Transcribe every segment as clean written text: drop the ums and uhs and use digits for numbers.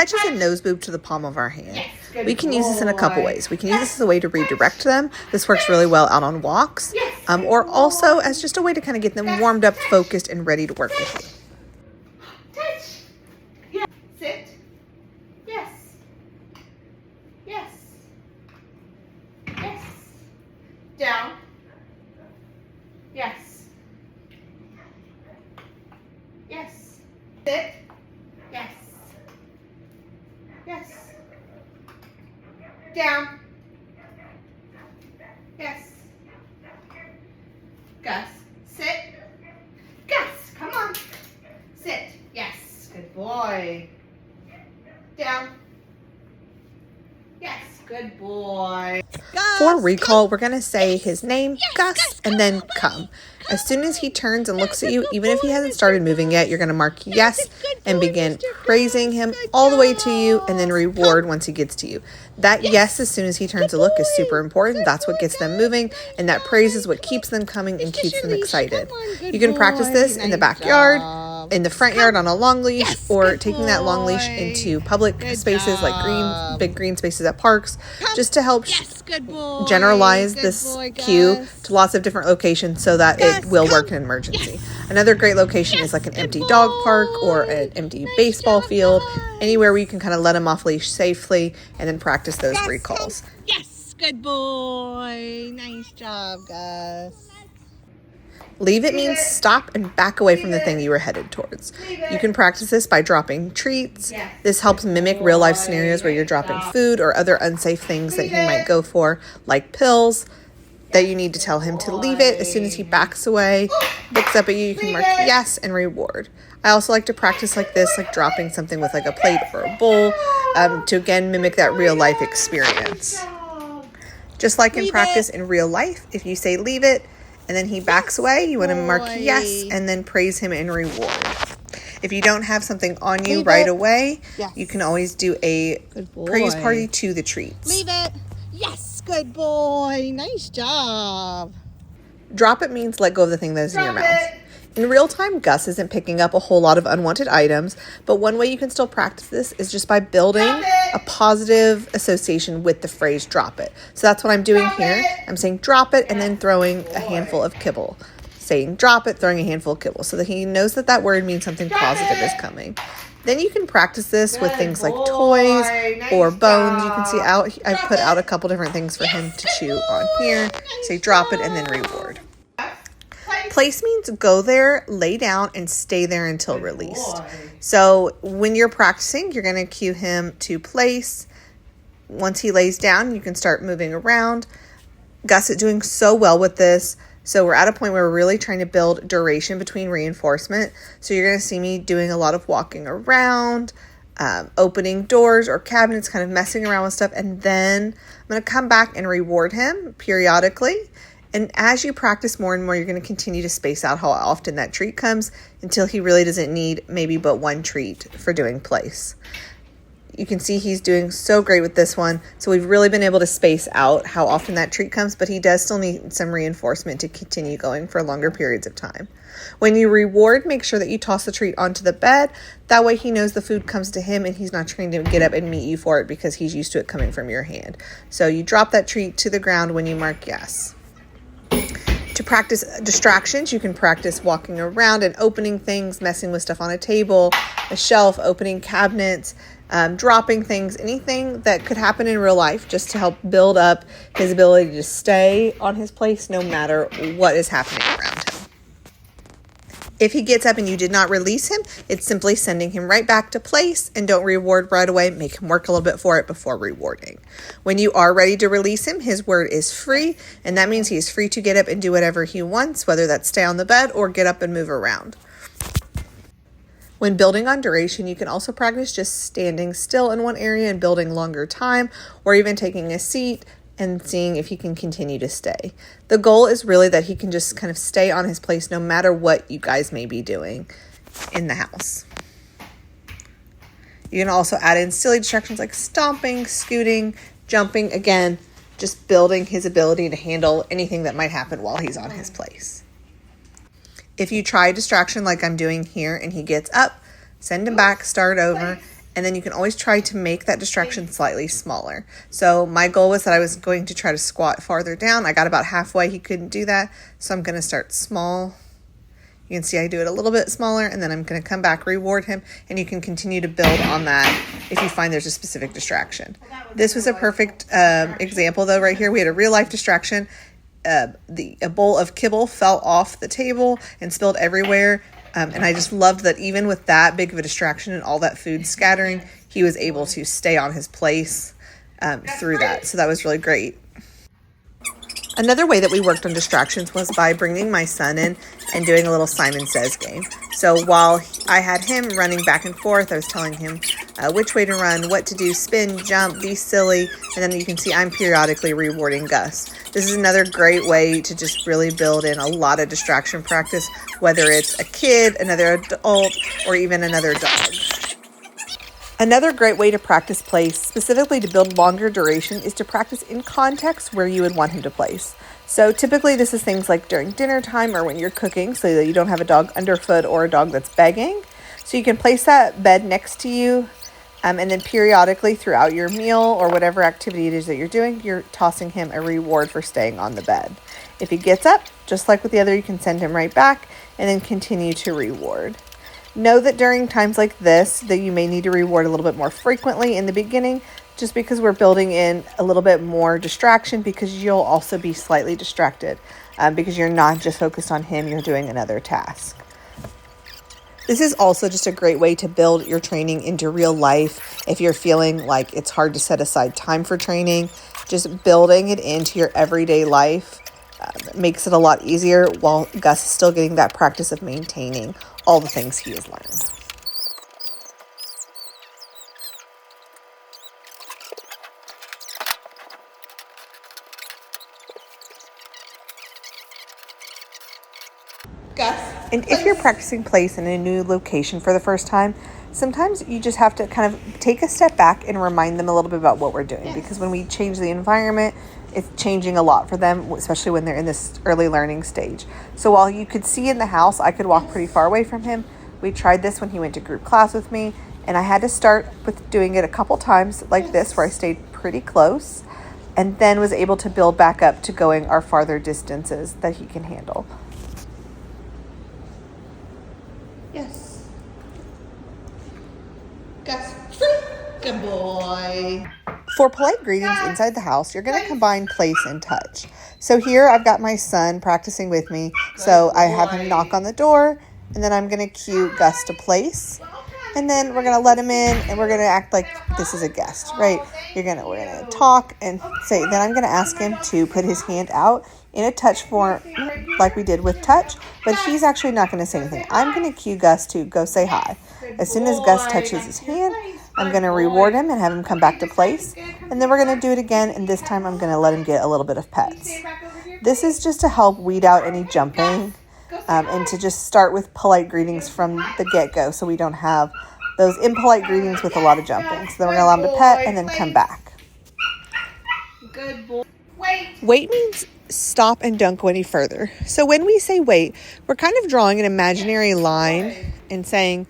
touches a nose boob to the palm of our hand. We can use this in a couple ways. We can use this as a way to redirect them. This works really well out on walks, or also as just a way to kind of get them warmed up, focused, and ready to work with you. Touch. Yes. Sit. Yes. Yes. Yes. Down. Yes. Yes. Sit. Yes. Yes. Down. Yes. Gus. Sit. Gus, come on. Sit. Yes. Good boy. Down. Yes. Good boy. For recall, we're going to say his name, Gus, and then come. As soon as he turns and looks at you, even if he hasn't started moving yet, you're going to mark yes and begin praising him all the way to you, and then reward once he gets to you. That yes, as soon as he turns to look, is super important. That's what gets them moving, and that praise is what keeps them coming and keeps them excited. You can practice this in the backyard, in the front yard on a long leash, or taking that long leash into public spaces like big green spaces at parks, just to help generalize this cue to lots of different locations so that it will work in an emergency. Another great location is like an empty dog park or an empty baseball field, anywhere where you can kind of let him off leash safely and then practice those recalls. Yes, good boy. Nice job, Gus. Leave it means stop and back away from the thing you were headed towards. You can practice this by dropping treats. This helps mimic real life scenarios where you're dropping food or other unsafe things that he might go for, like pills, that you need to tell him to leave it. As soon as he backs away, looks up at you, you can mark yes and reward. I also like to practice like this, like dropping something with like a plate or a bowl, to again mimic that real life experience. Just like in practice in real life, if you say leave it and then he backs away, you want to mark yes and then praise him and reward. If you don't have something on you right away, you can always do a praise party to the treats. Leave it. Yes, good boy. Nice job. Drop it means let go of the thing that is in your mouth. In real time, Gus isn't picking up a whole lot of unwanted items, but one way you can still practice this is just by building a positive association with the phrase drop it. So that's what I'm doing here. I'm saying drop it and then throwing a handful of kibble. Saying drop it, throwing a handful of kibble, so that he knows that that word means something positive is coming. Then you can practice this with things like toys or bones. You can see I've put out a couple different things for him to chew on here. Say drop it and then reward. Place means go there, lay down, and stay there until released. So when you're practicing, you're going to cue him to place. Once he lays down, you can start moving around. Gus is doing so well with this. So we're at a point where we're really trying to build duration between reinforcement. So you're going to see me doing a lot of walking around, opening doors or cabinets, kind of messing around with stuff. And then I'm going to come back and reward him periodically. And as you practice more and more, you're going to continue to space out how often that treat comes until he really doesn't need maybe but one treat for doing place. You can see he's doing so great with this one. So we've really been able to space out how often that treat comes, but he does still need some reinforcement to continue going for longer periods of time. When you reward, make sure that you toss the treat onto the bed. That way he knows the food comes to him and he's not trying to get up and meet you for it because he's used to it coming from your hand. So you drop that treat to the ground when you mark yes. To practice distractions, you can practice walking around and opening things, messing with stuff on a table, a shelf, opening cabinets, dropping things, anything that could happen in real life just to help build up his ability to stay on his place no matter what is happening around him. If he gets up and you did not release him, it's simply sending him right back to place, and don't reward right away. Make him work a little bit for it before rewarding. When you are ready to release him, his word is free, and that means he is free to get up and do whatever he wants, whether that's stay on the bed or get up and move around. When building on duration, you can also practice just standing still in one area and building longer time, or even taking a seat and seeing if he can continue to stay. The goal is really that he can just kind of stay on his place no matter what you guys may be doing in the house. You can also add in silly distractions like stomping, scooting, jumping, again, just building his ability to handle anything that might happen while he's on his place. If you try a distraction like I'm doing here and he gets up, send him back, start over, And then you can always try to make that distraction slightly smaller. So my goal was that I was going to try to squat farther down. I got about halfway. He couldn't do that. So I'm going to start small. You can see I do it a little bit smaller, and then I'm going to come back, reward him, and you can continue to build on that if you find there's a specific distraction. This was a perfect example, though, right here. We had a real-life distraction. A bowl of kibble fell off the table and spilled everywhere, and I just loved that even with that big of a distraction and all that food scattering, he was able to stay on his place through that. So that was really great. Another way that we worked on distractions was by bringing my son in and doing a little Simon Says game. So while I had him running back and forth, I was telling him which way to run, what to do, spin, jump, be silly, and then you can see I'm periodically rewarding Gus. This is another great way to just really build in a lot of distraction practice, whether it's a kid, another adult, or even another dog. Another great way to practice place, specifically to build longer duration, is to practice in context where you would want him to place. So typically this is things like during dinner time or when you're cooking, so that you don't have a dog underfoot or a dog that's begging. So you can place that bed next to you, and then periodically throughout your meal or whatever activity it is that you're doing, you're tossing him a reward for staying on the bed. If he gets up, just like with the other, you can send him right back and then continue to reward. Know that during times like this that you may need to reward a little bit more frequently in the beginning, just because we're building in a little bit more distraction, because you'll also be slightly distracted because you're not just focused on him, you're doing another task. This is also just a great way to build your training into real life. If you're feeling like it's hard to set aside time for training, just building it into your everyday life makes it a lot easier while Gus is still getting that practice of maintaining all the things he has learned. Gus. And if you're practicing place in a new location for the first time, sometimes you just have to kind of take a step back and remind them a little bit about what we're doing. Because when we change the environment, it's changing a lot for them, especially when they're in this early learning stage. So while you could see in the house, I could walk pretty far away from him. We tried this when he went to group class with me, and I had to start with doing it a couple times like this, where I stayed pretty close, and then was able to build back up to going our farther distances that he can handle. Yes. Gus. Good boy. For polite greetings inside the house, you're going to combine place and touch. So here I've got my son practicing with me. So I have him knock on the door, and then I'm going to cue Gus to place. And then we're going to let him in, and we're going to act like this is a guest, right? We're going to talk and say, then I'm going to ask him to put his hand out in a touch form like we did with touch, but he's actually not going to say anything. I'm going to cue Gus to go say hi. As soon as Gus touches his hand, I'm going to reward him and have him come back to place. And then we're going to do it again, and this time I'm going to let him get a little bit of pets. This is just to help weed out any jumping and to just start with polite greetings from the get-go, so we don't have those impolite greetings with a lot of jumping. So then we're going to allow him to pet and then come back. Good boy. Wait means stop and don't go any further. So when we say wait, we're kind of drawing an imaginary line and saying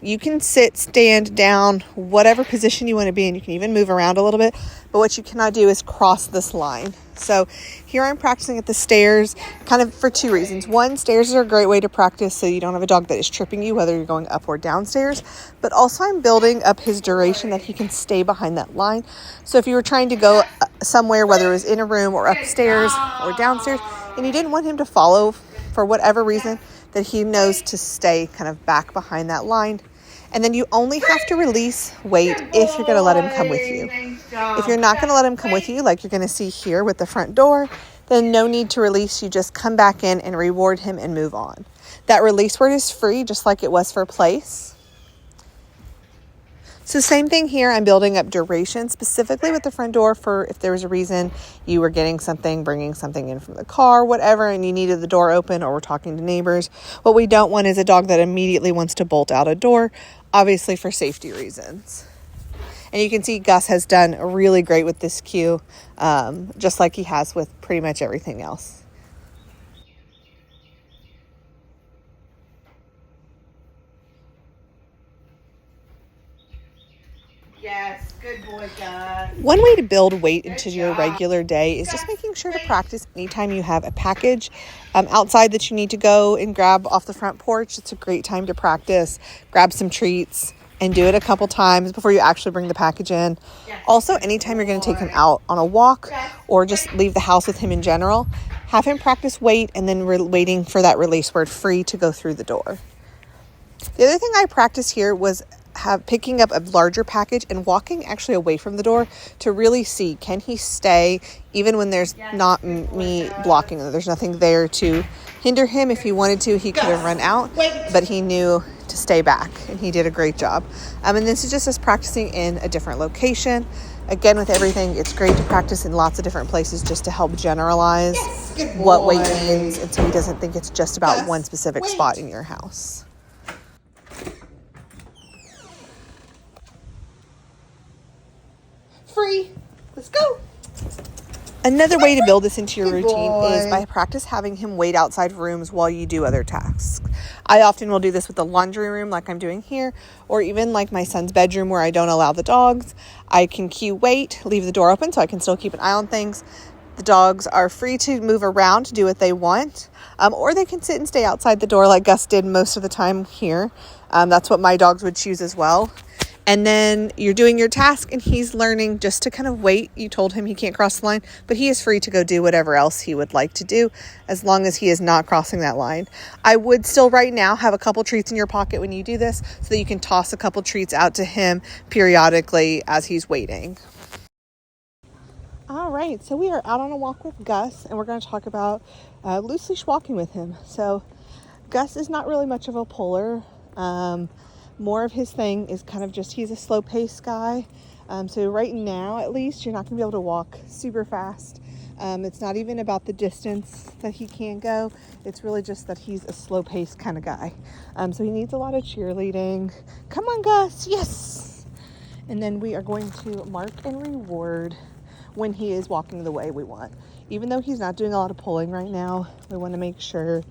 you can sit, stand, down, whatever position you want to be in. You can even move around a little bit, but what you cannot do is cross this line. So here I'm practicing at the stairs kind of for two reasons. One, stairs are a great way to practice so you don't have a dog that is tripping you, whether you're going up or downstairs. But also I'm building up his duration that he can stay behind that line. So if you were trying to go somewhere, whether it was in a room or upstairs or downstairs, and you didn't want him to follow for whatever reason, that he knows to stay kind of back behind that line. And then you only have to release weight if you're going to let him come with you. If you're not going to let him come with you, like you're going to see here with the front door, then no need to release. You just come back in and reward him and move on. That release word is free, just like it was for place. So same thing here. I'm building up duration specifically with the front door for if there was a reason you were getting something, bringing something in from the car, whatever, and you needed the door open or we're talking to neighbors. What we don't want is a dog that immediately wants to bolt out a door, obviously for safety reasons. And you can see Gus has done really great with this cue, just like he has with pretty much everything else. Yes, good boy, Gus. One way to build weight into your job. regular day is just making sure to practice anytime you have a package outside that you need to go and grab off the front porch. It's a great time to practice, grab some treats, and do it a couple times before you actually bring the package in. Also, anytime you're going to take him out on a walk or just leave the house with him in general, have him practice wait and then waiting for that release word free to go through the door. The other thing I practiced here was picking up a larger package and walking actually away from the door to really see, can he stay even when there's not me blocking? There's nothing there to hinder him. If he wanted to, he could have run out, but he knew to stay back, and he did a great job. And this is just us practicing in a different location. Again, with everything, it's great to practice in lots of different places just to help generalize what weight means, and so he doesn't think it's just about one specific spot in your house. Free. Let's go. Another way to build this into your routine is by practice having him wait outside rooms while you do other tasks. I often will do this with the laundry room like I'm doing here, or even like my son's bedroom where I don't allow the dogs. I can cue wait, leave the door open so I can still keep an eye on things. The dogs are free to move around to do what they want, or they can sit and stay outside the door like Gus did most of the time here. That's what my dogs would choose as well. And then you're doing your task and he's learning just to kind of wait. You told him he can't cross the line, but he is free to go do whatever else he would like to do as long as he is not crossing that line. I would still right now have a couple treats in your pocket when you do this so that you can toss a couple treats out to him periodically as he's waiting. All right, so we are out on a walk with Gus and we're going to talk about loose leash walking with him. So Gus is not really much of a puller. More of his thing is kind of just, he's a slow pace guy. So right now, at least, you're not gonna be able to walk super fast. It's not even about the distance that he can go. It's really just that he's a slow pace kind of guy. So he needs a lot of cheerleading. Come on, Gus, yes. And then we are going to mark and reward when he is walking the way we want. Even though he's not doing a lot of pulling right now, we want to make sure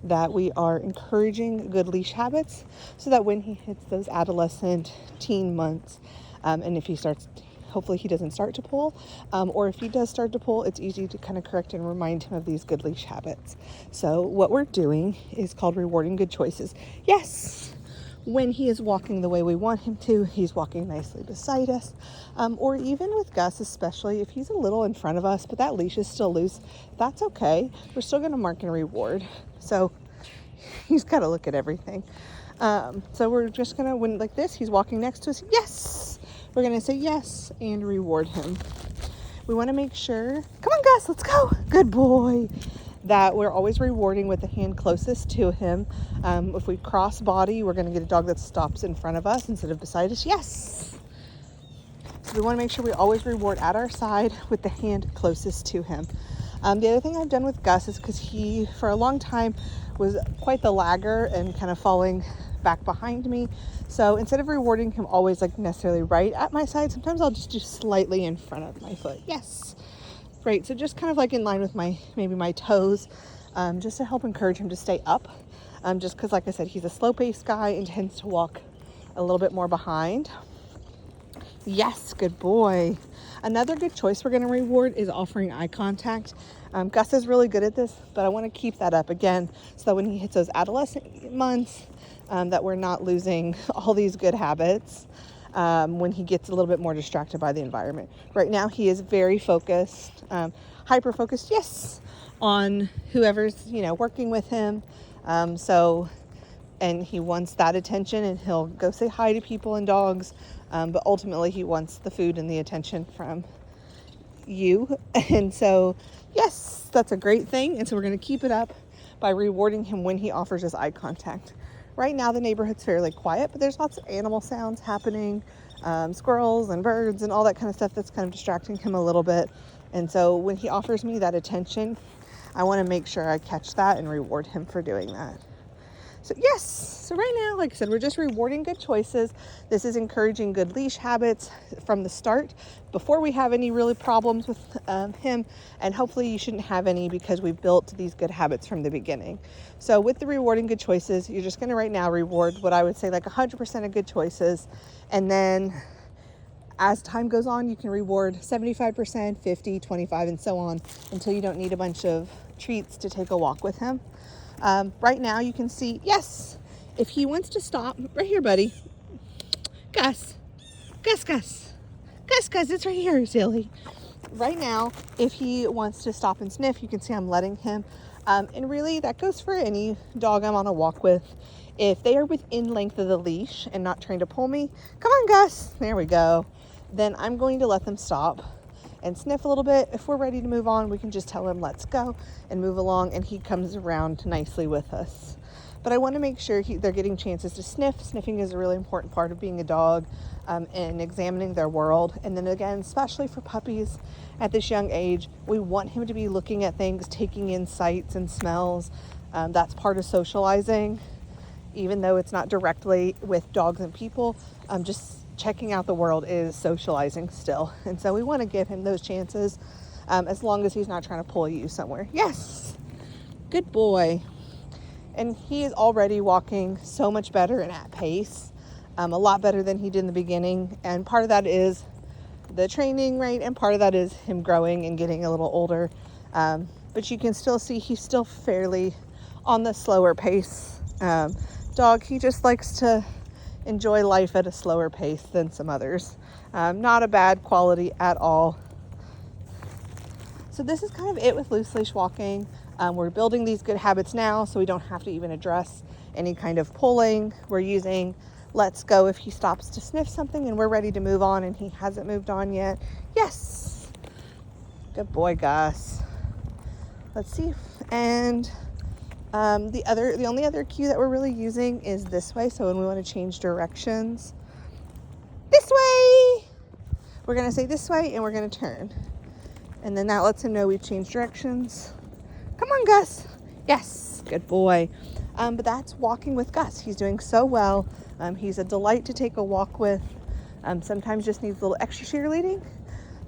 that we are encouraging good leash habits so that when he hits those adolescent teen months, and if he starts, hopefully he doesn't start to pull, or if he does start to pull, it's easy to kind of correct and remind him of these good leash habits. So what we're doing is called rewarding good choices. Yes, when he is walking the way we want him to, he's walking nicely beside us, or even with Gus, especially if he's a little in front of us, but that leash is still loose, that's okay. We're still going to mark and reward. So he's got to look at everything. So we're just going to, when like this, he's walking next to us. Yes, we're going to say yes and reward him. We want to make sure, come on Gus, let's go. Good boy. That we're always rewarding with the hand closest to him. If we cross body, we're going to get a dog that stops in front of us instead of beside us. Yes. So we want to make sure we always reward at our side with the hand closest to him. The other thing I've done with Gus is because he, for a long time, was quite the lagger and kind of falling back behind me. So instead of rewarding him always like necessarily right at my side, sometimes I'll just do slightly in front of my foot. Yes. Right, so just kind of like in line with maybe my toes, just to help encourage him to stay up. Just because, like I said, he's a slow-paced guy and tends to walk a little bit more behind. Yes, good boy. Another good choice we're going to reward is offering eye contact. Gus is really good at this, but I want to keep that up again so that when he hits those adolescent months, that we're not losing all these good habits. When he gets a little bit more distracted by the environment. Right now, he is very focused, hyper-focused, yes, on whoever's, working with him. And he wants that attention, and he'll go say hi to people and dogs. But ultimately, he wants the food and the attention from you. And so, yes, that's a great thing. And so we're going to keep it up by rewarding him when he offers us eye contact. Right now, the neighborhood's fairly quiet, but there's lots of animal sounds happening, squirrels and birds and all that kind of stuff that's kind of distracting him a little bit. And so when he offers me that attention, I want to make sure I catch that and reward him for doing that. So yes, so right now, like I said, we're just rewarding good choices. This is encouraging good leash habits from the start before we have any really problems with him. And hopefully you shouldn't have any because we've built these good habits from the beginning. So with the rewarding good choices, you're just going to right now reward what I would say like 100% of good choices. And then As time goes on, you can reward 75%, 50, 25, and so on until you don't need a bunch of treats to take a walk with him. Right now you can see, yes, if he wants to stop, right here, buddy. Gus, Gus, Gus, Gus, Gus, it's right here, silly. Right now, if he wants to stop and sniff, you can see I'm letting him. And really, that goes for any dog I'm on a walk with. If they are within length of the leash and not trying to pull me, come on, Gus, there we go, then I'm going to let them stop and sniff a little bit. If we're ready to move on, we can just tell him, let's go, and move along, and he comes around nicely with us. But I want to make sure they're getting chances to sniff. Sniffing is a really important part of being a dog and examining their world. And then again, especially for puppies at this young age, we want him to be looking at things, taking in sights and smells. That's part of socializing, even though it's not directly with dogs and people. Just checking out the world is socializing still. And so we want to give him those chances as long as he's not trying to pull you somewhere. Yes, good boy. And he is already walking so much better and at pace, a lot better than he did in the beginning. And part of that is the training, right? And part of that is him growing and getting a little older. But you can still see he's still fairly on the slower pace. Dog, he just likes to enjoy life at a slower pace than some others. Not a bad quality at all. So this is kind of it with loose leash walking. We're building these good habits now, so we don't have to even address any kind of pulling. We're using let's go if he stops to sniff something and we're ready to move on and he hasn't moved on yet. Yes, good boy, Gus. Let's see. And the only other cue that we're really using is this way. So when we want to change directions, this way, we're going to say this way and we're going to turn. And then that lets him know we've changed directions. Come on, Gus. Yes, good boy. But that's walking with Gus. He's doing so well. He's a delight to take a walk with. Sometimes just needs a little extra cheerleading.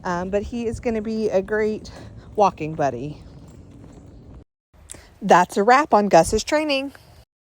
But he is going to be a great walking buddy. That's a wrap on Gus's training.